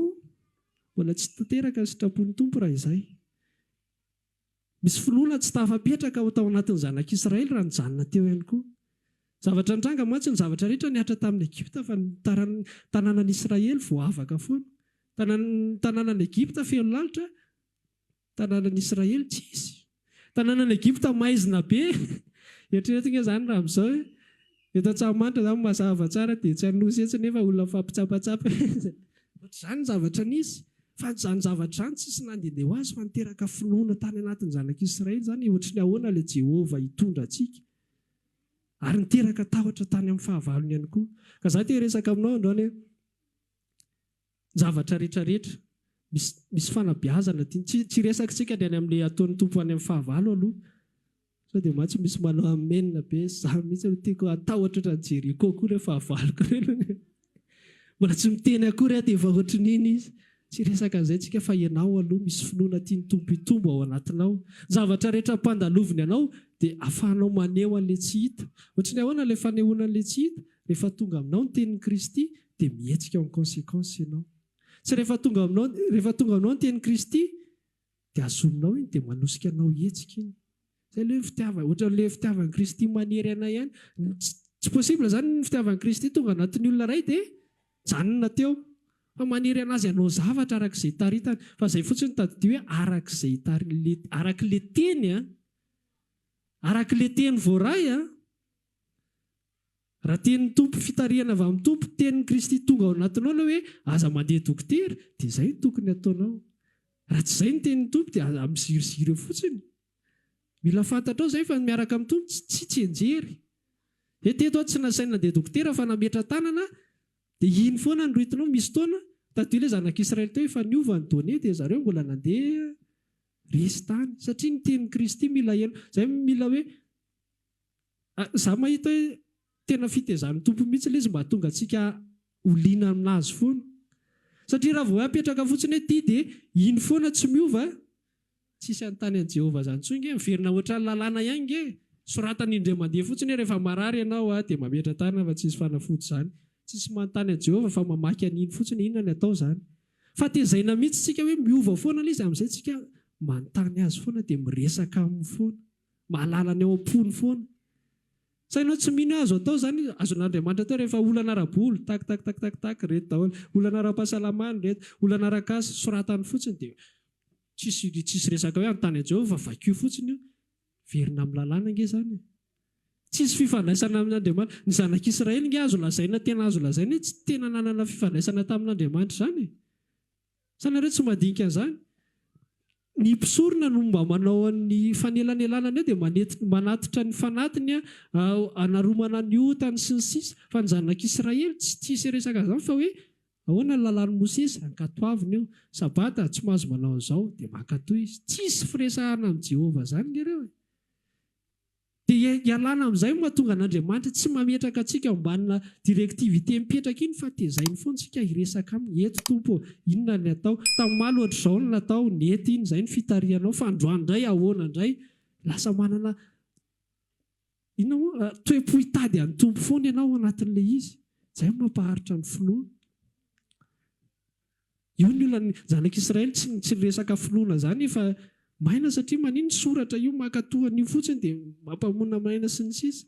mbola tsy tanteraka ny sitrapon'ny tompo raha izay. Misy finoana tsy tafapetraka tao anatin'ny zanak'Israely raha nijanona teo ihany koa. Zavatra nitranga mantsy ny zavatra rehetra niatra tamin'ny Egipta fa ny tanànan'ny Israely vao afaka foana. Tanànan'ny Egipta feno lalitra, tanànan'ny Israely tsisy. Tanànan'ny Egipta maizina be. Eritreretina izany raha amin'izao eto Antsahamanitra izany mazava tsara dia tsy hanosy etsy nefa olona fampitsapatsapa. Ohatr'izany ny zavatra nisy. Fa izany zavatra izany tsisy nandehandeha ho azy fa niteraka finoana tany anatin'ny zanak'Israely izany ohatry ny ahoana ilay Jehovah hitondra antsika. Ary niteraka tahotra tany amin'ny fahavalony ihany koa. Ka izaho tia resaka aminao androany hoe zavatra rehetrarehetra misy fanabeazana tsy resaka tsika ny any amin'ilay ataon'ny tompo any amin'ny fahavalo aloha. Sao dia matsy misy manao amenina be za mihitsy tiako atahotra ohatran'ny Jeriko koa ilay fahavaloko ireny. Mbola tsy miteny akory dia efa ohatran'iny izy. Tsy resaka an'izay tsika fa ianao aloha misy finoana tiany tompo hitombo ao anatinao. Zavatra rehetra mpandaloviny anao dia afahanao maneho an'ilay tsy hita. Ohatry ny ahoana ilay fanehoana an'ilay tsy hita, rehefa tonga aminao ny tenin'i Kristy dia mihetsika en conséquence ianao. Tsy rehefa tonga aminao ny tenin'i Kristy dia azominao iny dia manosika anao hetsika iny. Izay ilay fitiavana, ohatran'ilay fitiavan'i Kristy manery anay ihany. Tsy possible izany ny fitiavan'i Kristy tonga anatin'ny olona iray dia janona teo. Fa manery anazy hanao zavatra arak'izay taritany. Fa izay fotsiny tadidio hoe arak'ilay teny arak'ilay teny voaray raha tenin'ny tompo fitariana avy amin'ny tompo tenin'ny Kristy tonga ao anatinao ilay hoe aza mandeha dokotera dia izay no tokony ataonao. Raha tsy izay ny tenin'ny tompo dia miziroziry eo fotsiny. Mila fantatrao izay fa miaraka amin'ny tompo tsy tsenjery. Teto tsy nasaina nandeha dokotera fa nametra tanana dia iny foana ny roitinao misy taona. Tadio ilay zanak'Israely teo efa niova ny donné dia zareo mbola nandeha resy tany satria ny tenin'i Kristy mila eno. Izay mila hoe za mahita hoe tena fitezan'ny tompo mihitsy ilay izy mba tonga antsika holiana aminazy foana. Satria raha vao apetraka fotsiny hoe ity dia iny foana tsy miova tsisy anontany an'i Jehovah izany intsony nge miverina ohatry ny lalàna ihany nge. Soratany indray mandeha fotsiny rehefa marary ianao dia mametra tanana fa tsisy fanafody izany. Tsisy manontany an'i Jehovah fa mamaky an'iny fotsiny inona ny atao izany. Fa tezaina mihitsy tsika hoe miova foana ilay izy amin'izay tsika manontany azy foana dia miresaka aminy foana. Mahalala ny ao am-pony foana. Sainao tsy mino azo atao izany azon'Andriamanitra tao rehefa olana ara-boly tak reto daholo. Olana ara-pahasalamana reto, olana ara-kasa soratany fotsiny dia tsisy resaka hoe anontany an'i Jehovah fa vakio fotsiny io. Verina amin'ny lalàna nge izany. Tsisy fifandraisana amin'Andriamanitra. Ny zanak'Israely nge azo lazaina tena azo lazaina tsy tena nanana fifandraisana tamin'Andriamanitra izany. Sanareo tsy madinika an'izany. Ny mpisorona no mba manao ny fanelanelana dia manatitra ny fanatiny anaromana ny otany sy ny sisa. Fa ny zanak'Israely tsy tsisy resaka izany fa hoe ahoana ny lalàn'i Mosesy ankatoaviny io. Sabata tsy mahazo manao an'izao dia mankatoy izy. Tsisy firesahana amin'ny Jehovah izany ngereo. Dia ialana amin'izay mahatonga an'Andriamanitra tsy mametraka antsika ambanina direktivité mipetraka iny fa tezainy foana tsika hiresaka aminy. Eto tompo inona ny atao tamin'maly ohatr'izao ny natao nety iny izay ny fitarianao fa androany indray ahoana indray lasa manana toe-po hitady an'ny tompo foana ianao anatin'ilay izy. Izay mampaharitra ny finoana. Io ny olona zanak'Israely tsy resaka finoana izany fa maina satria manino soratra io makatohany io fotsiny dia mampamonina maina sy ny sisa.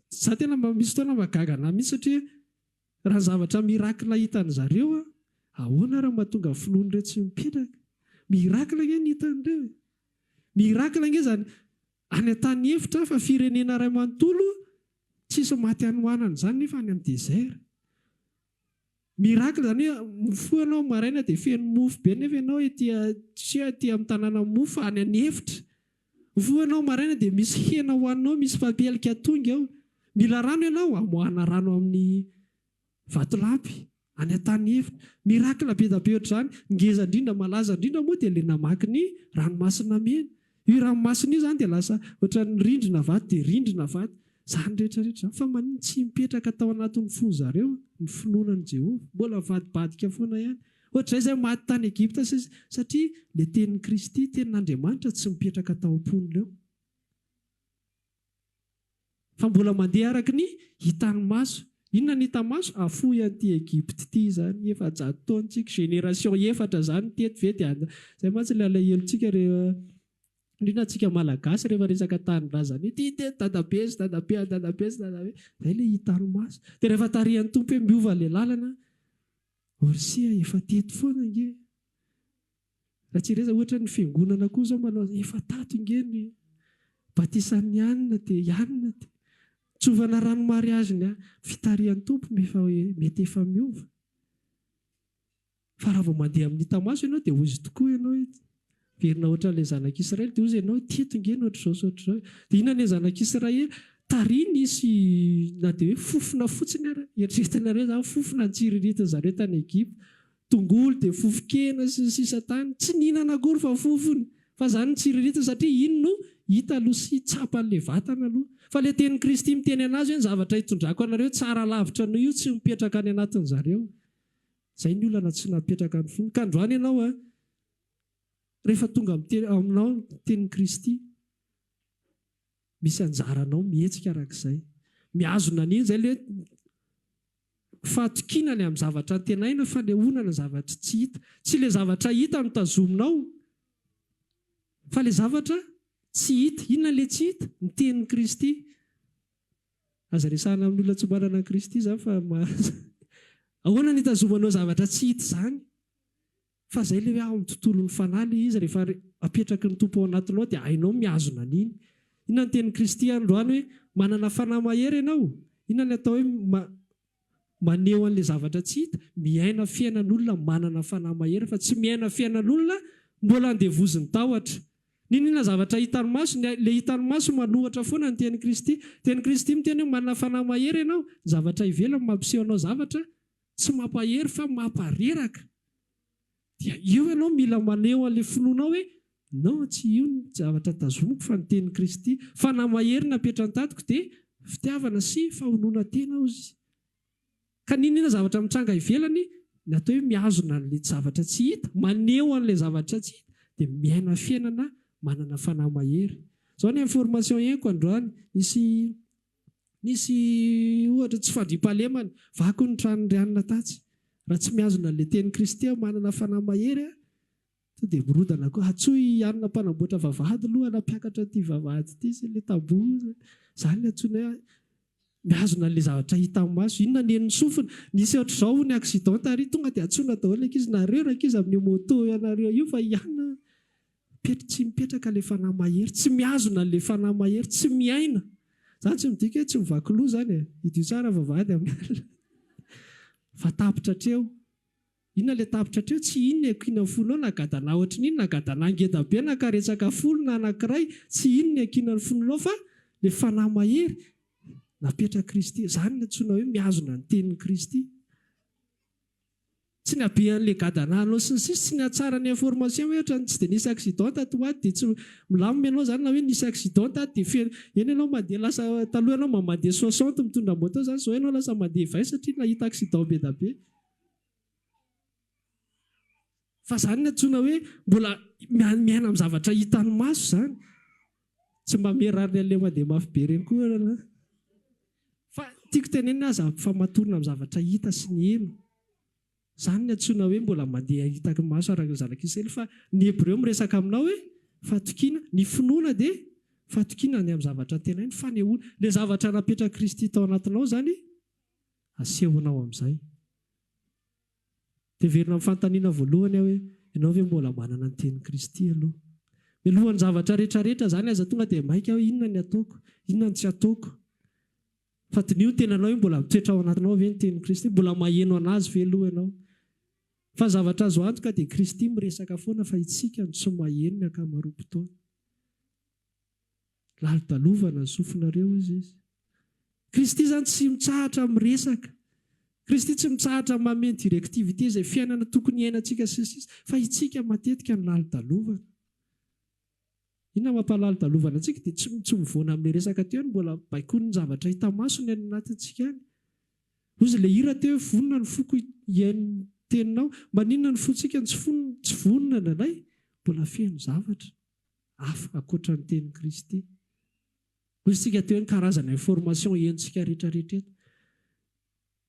Za tena misy fotoana magaga anahy mihitsy satria raha zavatra mirakila hitan'ny zareo ahoana raha mahatonga finoana ireo tsy mipetraka. Mirakila nge ny hitan'ireo. Mirakila nge izany any an-tany efitra fa firenena iray manontolo tsisy maty anohanana izany nefa any amin'ny désert. Mirakila izany hoe mifoanao maraina dia feno mofo be nefa ianao ety amin'ny tanàna mofo any an'efitra. Mifoanao maraina dia misy hena hoaninao, misy papelika tonga ao. Mila rano ianao amoahana rano amin'ny vatolampy any an-tany efitra. Mirakila be da be ohatr'izany. Ngeza indrindra malaza indrindra moa dia ilay namaky ny ranomasina mena. Io ranomasina io izany dia lasa ohatran'ny rindrina vato dia rindrina vato. Zany rehetrarehetra fa maninona tsy mipetraka tao anatin'ny fony zareo ny finoanan'i Jehovah, mbola vadibadika foana ihany. Ohatr'izay izay maty tany Egipta satria le tenin'i Kristy, tenin'Andriamanitra tsy mipetraka tao am-poniny eo. Fa mbola mandeha araka ny hitan'ny maso. Inona ny hita maso? Afoy an'ity Egipta ity zany, 400 taontsika, génération 4 zany teto vety any. Izay mantsy ilay alahelontsika rehefa indrindra antsika malagasy rehefa resaka tanindrazana ity dadabe sy dadabe dadabe sy dadabe. Izay ilay hitan'ny maso. Dia rehefa tarihan'ny tompo hoe miova ilay lalana, Orsia efa teto foana nge. Raha tsy reza ohatra ny fiangonana koa zao manao efa tato nge ny batisan'ny anina dia ianina dia tsovana rano mariazy ny fitarihan'ny tompo mety efa miova. Fa raha vao mandeha amin'ny hitamaso ianao dia ozy tokoa ianao. Verina ohatran'ilay zanak'Israely dia ozy ianao teto nge ohatr'izao sy ohatr'izao. Dia inona ilay zanak'Israely? Tariana nisy na dia hoe fofona fotsiny ary. Eritreretinareo zany fofona tsiriritin zareo tany Egipta. Tongolo dia fofokena sy sisa tany. Tsy nihinana akory fa fofony. Fa zany tsiriritin satria iny no hita aloha sy tsapan'ilay vatana aloha. Fa ilay tenin'i Kristy miteny anazy hoe ny zavatra hitondrako anareo tsara lavitra noho io tsy mipetraka any anatin' zareo. Izay ny olana tsy napetraka ny fony. Ka androany ianao rehefa tonga aminao tenin'i Kristy, misy anjaranao mihetsika arak'izay. Mihazona an'iny izay ilay fahatokinany amin'ny zavatra antenaina fa ilay onana zavatra tsy hita. Tsy ilay zavatra hita no tazominao, fa ilay zavatra tsy hita. Inona ilay tsy hita? Ny tenin'i Kristy. Aza resahana amin'ny olona tsy manana Kristy izany fa ahoana ny tazomanao zavatra tsy hita izany? Fa izay ilay hoe ao amin'ny tontolon'ny fanahy izy rehefa apetraky ny tompo ao anatinao dia hainao mihazona an'iny. Inona ny tenin'i Kristy androany hoe manana fanahy mahery ianao? Inona ny atao hoe maneho an'ilay zavatra tsy hita? Miaina fiainan'olona manana fanahy mahery fa tsy miaina fiainan'olona mbola andevoziny tahotra. Ninona zavatra hitan'ny maso? Ilay hitan'ny maso manohatra foana ny tenin'i Kristy. Tenin'i Kristy miteny hoe manana fanahy mahery ianao. Zavatra ivelany mampiseho anao zavatra tsy mampahery fa mampareraka. Dia io ianao mila maneho an'ilay finoanao hoe no, tsy io ny zavatra tazomiko fa ny tenin'i Kristy. Fanahy mahery napetrany tatiko dia fitiavana sy fahonoana tena ozy. Ka ninona zavatra mitranga ivelany? Ny atao hoe mihazona an'ilay zavatra tsy hita, maneho an'ilay zavatra tsy hita, dia miaina fiainana manana fanahy mahery. Izao ny information ienko androany, nisy ohatra tsy fandriam-pahalemana, vaky ny tranon'ny Rianina tatsy. Raha tsy mihazona an'ilay tenin'i Kristy manana fanahy mahery, dia mirodana koa. Atsoy anina mpanamboatra vavahady aloha anampiakatra ity vavahady ity sy ilay taboho. Izany ny antsoina hoe mihazona an'ilay zavatra hita amin'ny maso. Inona ny eniny sofina? Nisy ohatr'izao ny accident ary tonga dia atsoina daholo ankizy. Nareo ankizy amin'ny moto ianareo io fa ihana tsy mipetraka ilay fanahy mahery, tsy mihazona an'ilay fanahy mahery, tsy miaina. Izany tsy midika hoe tsy mivaky loha izany. Idio tsara vavahady amin'ny fa tapitra hatreo. Inona ilay tapitra hatreo? Tsy inona akiana ny fonao nagadana ohatrin'iny, nagadana ngeda be nakaretsaka folo na anankiray. Tsy inona akiana ny fonao fa ilay fanahy mahery napetraka Kristy. Izany ny antsoina hoe mihazona ny tenin'i Kristy. Tsy ny habean'ilay gadananao sy ny sisa, tsy ny hatsara ny information hoe ohatra tsy dia nisy accident tato aty dia tsy milamina ianao izany na hoe nisy accident tato dia eny ianao mandeha lasa taloha ianao mandeha 60 mitondra moto izany, izao ianao lasa mandeha 20 satria nahita accident be da be. Fa izany ny antsoina hoe mbola miaina amin'ny zavatra hitan'ny maso izany. Tsy mba merariny an'ilay mandeha mafy be ireny koa. Fa tiako tenenina aza famatorina amin'ny zavatra hita sy ny heno. Izany ny antsoina hoe mbola mandeha hitaka maso araka ny zanak'Israely. Fa ny Hebreo miresaka aminao hoe fatokiana, ny finoana dia fatokiana ny amin'ny zavatra antenaina, fanehoana. Ilay zavatra napetraka Kristy tao anatinao izany asehonao amin'izay. Dia verina amin'ny fanontaniana voalohany hoe ianao ve mbola manana ny tenin'i Kristy aloha? Mialohan'ny zavatra rehetrarehetra izany aza tonga dia maika hoe inona ny ataoko, inona ny tsy ataoko. Fa dinio ny tenanao hoe mbola mitoetra ao anatinao ve ny tenin'i Kristy? Mbola maheno anazy ve aloha ianao? Fa zavatra azo antoka dia Kristy miresaka foana fa itsika no tsy maheno ny ankamaroam-potoana. Lalo-dalovana ny sofinareo izy. Kristy izany tsy mitsahatra miresaka. Kristy tsy mitsahatra mameno directivité izay fiainana tokony iainantsika sisa fa itsika matetika ny lalo-dalovana. Inona mampalala talovana antsika dia tsy mivoana amin'ny resaka teo any mbola baikoa ny zavatra hita masony any anatintsika any. Ozy ilay hira teo hoe vonona ny foko iain'ny teninao. Maninona ny fontsika tsy vonona indraindray? Mbola feno zavatra hafa ankoatra ny tenin'i Kristy. Ozy tsika teo ny karazana information ientsika rehetrarehetra eto.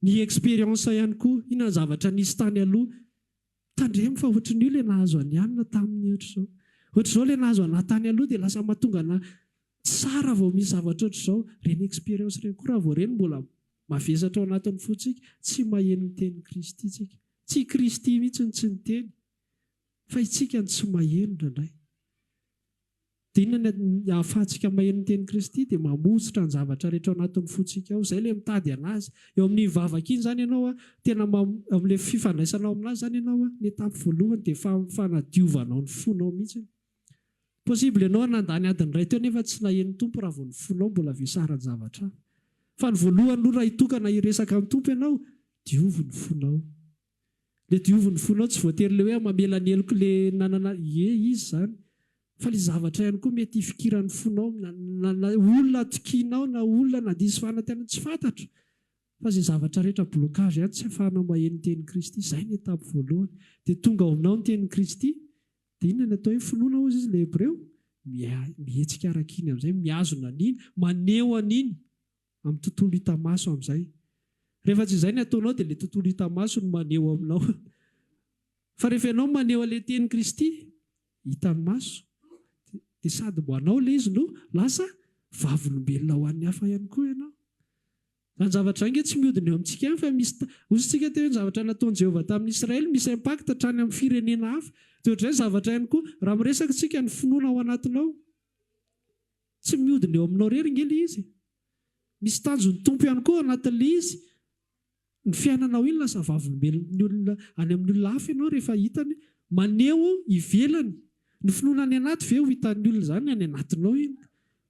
Ny expérience ihany koa, inona ny zavatra nisy tany aloha. Tandremo fa ohatran'io ilay nahazo any anina tamin'ny ohatr'izao. Ohatr'izao ilay nahazo ana tany aloha dia lasa mahatonga na tsara vao misy zavatra ohatr'izao. Reny expérience reny koa raha vao reny mbola mavesatra ao anatin'ny fontsika, tsy maheno ny tenin'i Kristy tsika. Tsy Kristy mihitsy tsy ny teny, fa itsika ny tsy maheno indraindray. Dia inona ny ahafahantsika maheno ny tenin'i Kristy dia mamosotra ny zavatra rehetra ao anatin'ny fontsika ao. Izay ilay mitady anazy. Eo amin'ny vavaka iny izany ianao tena amin'ilay fifandraisanao aminazy izany ianao ny etapy voalohany dia fanadiovanao ny fonao mihitsy. Possible ianao nandany adiny iray teo nefa tsy naheno tompo raha vao ny fonao mbola vesarany zavatra. Fa ny voalohany aloha raha hitokana hiresaka amin'ny tompo ianao, diovo ny fonao. Ilay diovo ny fonao tsy voatery ilay hoe mamela ny eloko ilay nanana izy izany. Fa ilay zavatra ihany koa mety hifikiran'ny fonao na olona tokianao na olona na diso fanantenana tsy fantatra. Fa izay zavatra rehetra blocage ihany tsy ahafahanao maheno ny tenin'i Kristy. Izay ny etapy voalohany. Dia tonga ao aminao ny tenin'i Kristy. Dia inona ny atao hoe finoana hozy izy ilay Hebreo? Mihetsika araka iny amin'izay, miazona an'iny, maneho an'iny amin'ny tontolo hita maso amin'izay. Rehefa tsy izay ny ataonao dia ilay tontolo hita maso no maneho aminao. Fa rehefa ianao maneho ilay tenin'i Kristy, hitan'ny maso, dia sady ho anao ilay izy no lasa vavolombelona ho an'ny hafa ihany koa ianao. Izany zavatra inge tsy mihodina eo amintsika ihany fa misy ozintsika teo ny zavatra nataon'i Jehovah tamin'ny Israely misy impact hatrany amin'ny firenena hafa. Dia ohatr'izay zavatra ihany koa raha miresaka tsika ny finoana ao anatinao, tsy mihodina eo aminao rery nge ilay izy. Misy tanjon'ny tompo ihany koa anatin'ilay izy. Ny fiainanao iny lasa vavolombelon'ny olona any amin'ny olona hafa ianao rehefa hitany maneho ivelany. Ny finoana any anaty ve ho hitan'ny olona izany any anatinao iny.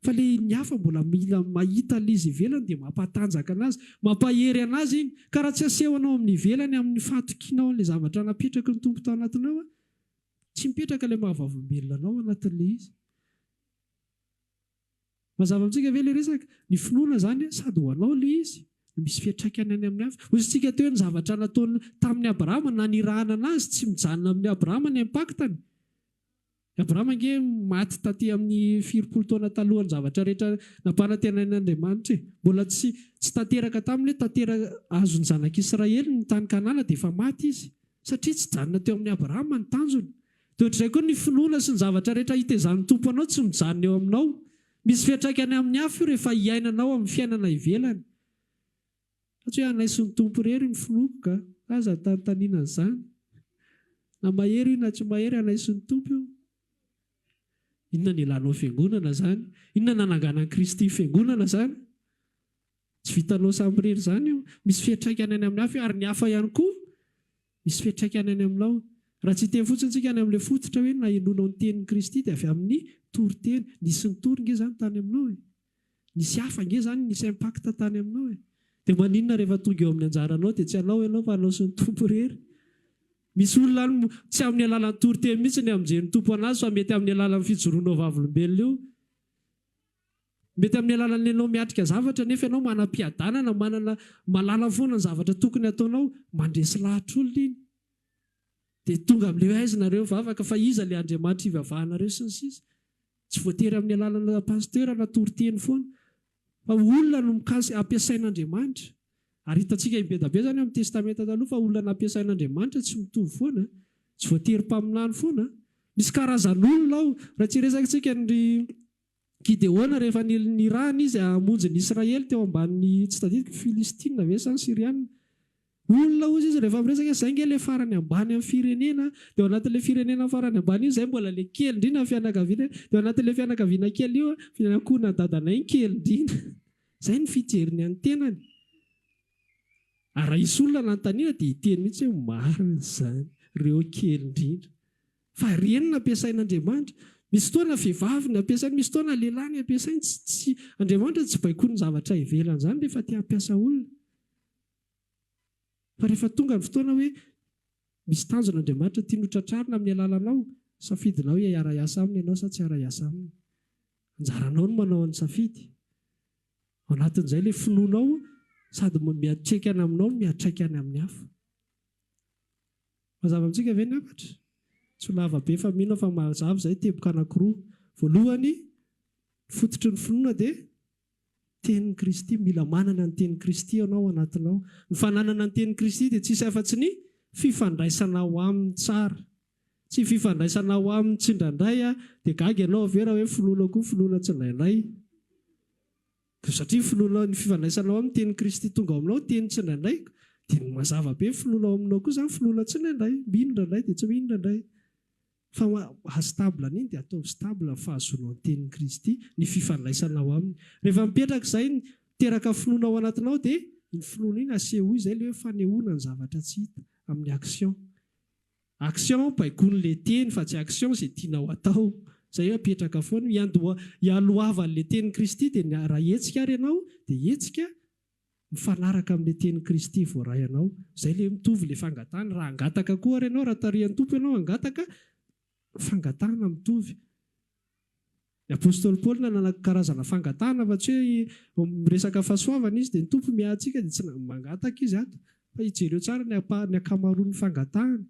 Fa ilay ny hafa mbola mila mahita ilay izy ivelany dia mampatanjaka anazy, mampahery anazy iny. Ka raha tsy asehonao amin'ny ivelany amin'ny fahatokianao an'ilay zavatra napetraky ny tompo tao anatinao, tsy mipetraka ilay mahavavolombelona anao anatin'ilay izy. Mazava amintsika ve ilay resaka? Ny finoana izany sady ho anao ilay izy. Misy fiantraikany any amin'ny hafa. Ozy tsika teo ny zavatra nataony tamin'ny Abrahama nanirahana anazy, tsy mijanona amin'ny Abrahama ny impactany. Abrahama nge maty taty amin'ny 40 taona taloha ny zavatra rehetra nampanantenan'Andriamanitra. Mbola tsy tanteraka tamin'ny tanteraka azony zanak'Israely ny tany Kanana dia efa maty izy. Satria tsy janona teo amin'ny Abrahama ny tanjony. Dia ohatr'izay koa ny finoana sy ny zavatra rehetra hitezan'ny tompo anao tsy mijanona eo aminao. Misy fiantraikany amin'ny hafa io rehefa hiainanao amin'ny fiainana ivelany. Satria anaiso ny tompo rery ny finoako ka aza tantaniana izany. Na mahery io na tsy mahery anaiso ny tompo io. Inona ny ilanao fiangonana izany? Inona nanangana Kristy fiangonana izany? Tsy vitanao samy rery izany io. Misy fiantraikany any amin'ny hafa ary ny hafa ihany koa misy fiantraikany any aminao. Raha tsy teny fotsiny tsika any amin'ilay fototra hoe nahenonao ny tenin'i Kristy dia avy amin'ny toriteny. Nisy ny tory nge izany tany aminao. Nisy hafa nge izany nisy impact tany aminao. Dia maninona rehefa tonga eo amin'ny anjaranao dia tsy anao ianao fa anao sy ny tompo rery. Misy olona tsy amin'ny alalan'ny toriteny mihitsy ny amin'izay tompo anazy fa mety amin'ny alalan'ny fijoroanao vavolombelona io. Mety amin'ny alalan'ny ianao miatrika zavatra nefa ianao manam-piadanana, malala foana ny zavatra tokony ataonao, mandresy lahatra olona iny. Dia tonga amin'ilay hoe aiza nareo vavaka fa iza ilay Andriamanitra ivavahanareo sy ny sisa. Tsy voatery amin'ny alalan'ny pastera na toriteny foana. Fa olona no ampiasain'Andriamanitra. Ary hitantsika be zany amin'ny testamenta taloha fa olona nampiasain'Andriamanitra tsy mitovy foana. Tsy voatery mpaminany foana. Misy karazan'olona ao. Raha tsy resaka tsika ny Gideona rehefa nirahana izy hamonjy ny Israely teo ambanin'ny tsy tadidiko Filistina ve sa ny Siriana. Olona ozy izy rehefa miresaka izay nge ilay farany ambany amin'ny firenena. Dia ao anatin'ilay firenena farany ambany io izay mbola ilay kely indrina fianakaviana. Dia ao anatin'ilay fianakaviana kely io fianakona dadanay ny kely indrina. Izay ny fijeriny any tenany. Raha isy olona nanontaniana dia hiteny mihitsy hoe marina izany ireo kely indrindra. Fa reny nampiasain'Andriamanitra. Misy fotoana vehivavy nampiasainy, misy fotoana lehilahy nampiasainy. Andriamanitra tsy baikony zavatra ivelany izany rehefa te hampiasa olona. Fa rehefa tonga ny fotoana hoe misy tanjon'Andriamanitra tiany ho tratrarina amin'ny alalanao, safidinao hoe hiara-iasa aminy ianao sa tsy hiara-iasa aminy. anjaranao no manao ny safidy. Ao anatin'izay ilay finoanao sady miatraikany aminao miatraikany amin'ny hafa. Mazava amintsika ve ny hafatra? Tsy lava be fa mino fa mazava izay teboka anankiroa. Voalohany, fototry ny finoana dia tenin'ny Kristy. Mila manana ny tenin'ny Kristy ianao anatinao. Ny fananana ny tenin'ny Kristy dia tsisy afa-tsy ny fifandraisana ao aminy tsara. Tsy fifandraisana ao aminy tsindrandray dia gaga ianao avy raha hoe finoana koa finoana tsindraindray. Satria finoana ny fifandraisana ao amin'ny tenin'ny Kristy tonga ao aminao teny tsindraindray dia mazava be finoana ao aminao koa izany finoana tsindraindray. Mino indraindray dia tsy mino indraindray. Fa stable an'iny dia atao stable fahazoanao ny tenin'ny Kristy ny fifandraisana ao aminy. Rehefa mipetraka izay teraka finoana ao anatinao dia ny finoana iny aseho izay ilay hoe fanehoana ny zavatra tsy hita amin'ny action. Action baikoan'ilay teny fa tsy action izay tianao atao. Izay hoe apetraka foana hialoava an'ilay tenin'ny Kristy dia raha hetsika ary ianao dia hetsika mifanaraka amin'ilay tenin'ny Kristy voaray ianao. Izay ilay mitovy ilay fangatahana. Raha angataka koa ary ianao raha tarihan'ny tompo ianao angataka fangatahana mitovy. Ny apôstôly Paoly nanana karazana fangatahana fa tsy hoe miresaka fahasoavana izy dia ny tompo miahantsika dia tsy mangataka izy ato. Fa hijereo tsara ny akamaroan'ny fangatahana.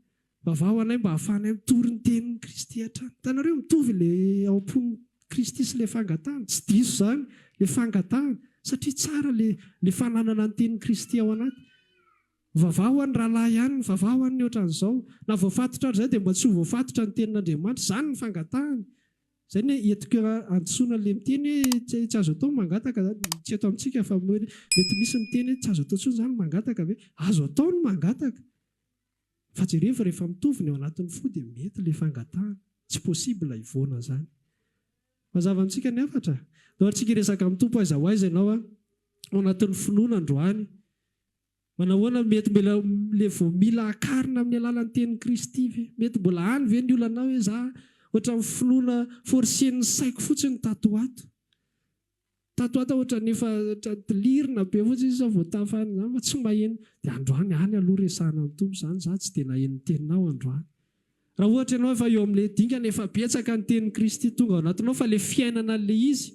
Vavao anay mba hahafahanay mitory ny tenin'ny Kristy hatrany. Hitanareo mitovy ilay ao am-pon'ny Kristy sy ilay fangatahana. Tsy diso izany ilay fangatahana satria tsara ilay fananana ny tenin'ny Kristy ao anaty. Vavao any rahalahy ihany, vavao any ohatran'izao. Na voafatotra ary izay dia mba tsy ho voafatotra ny tenin'Andriamanitra. Izany ny fangatahana. Izay ny entiko antsoina ilay miteny hoe tsy azo atao mangataka. Tsy eto amintsika fa mety misy miteny hoe tsy azo atao intsony izany mangataka ve? Azo atao ny mangataka. Fa jereva rehefa mitovy ny ao anatin'ny fo dia mety ilay fangatahana. Tsy possible hivoana izany. Mazava amintsika ny hafatra. Ohatra resaka amin'ny tompo aiza ho aiza ianao ao anatin'ny finoana androany. Manahoana mety vao mila akarina amin'ny alalan'ny tenin'ny Kristy ve? Mety mbola any ve ny olana hoe za ohatra amin'ny finoana forsen'ny saiko fotsiny tato ato. Tato ato ohatra nefa lirina be fotsiny izy vao tafany izany fa tsy maheno. Dia androany any aloha resahana amin'ny tompo izany za tsy dia naheno ny teninao androany. Raha ohatra ianao efa eo amin'ilay dingana efa betsaka ny tenin'ny Kristy tonga ao anatinao fa ilay fiainana an'ilay izy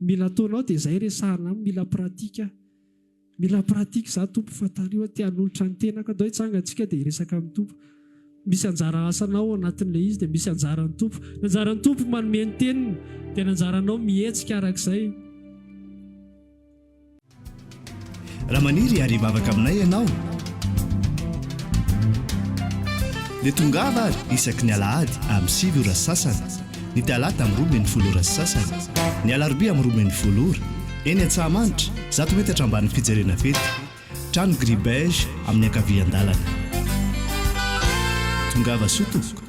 mila ataonao dia izay resahana mila pratika. Mila pratika za tompo fatario te hanolotra ny tenako. Andao hitsangantsika dia hiresaka amin'ny tompo. Misy anjara asanao anatin'ilay izy dia misy anjaran'ny tompo. Ny anjaran'ny tompo manome ny teniny dia ny anjaranao mihetsika arak'izay. Raha maniry ary mavaka aminay ianao dia tongava ary isaky ny alahady amin'ny 7 ora sasany, ny talata amin'ny 12 ora sasany, ny alarobia amin'ny 12 ora. Eny Antsahamanitra 100 metatra ambanin'ny fijerena fety, trano Gribege amin'ny ankavian-dalana. Tongava soa tompoko.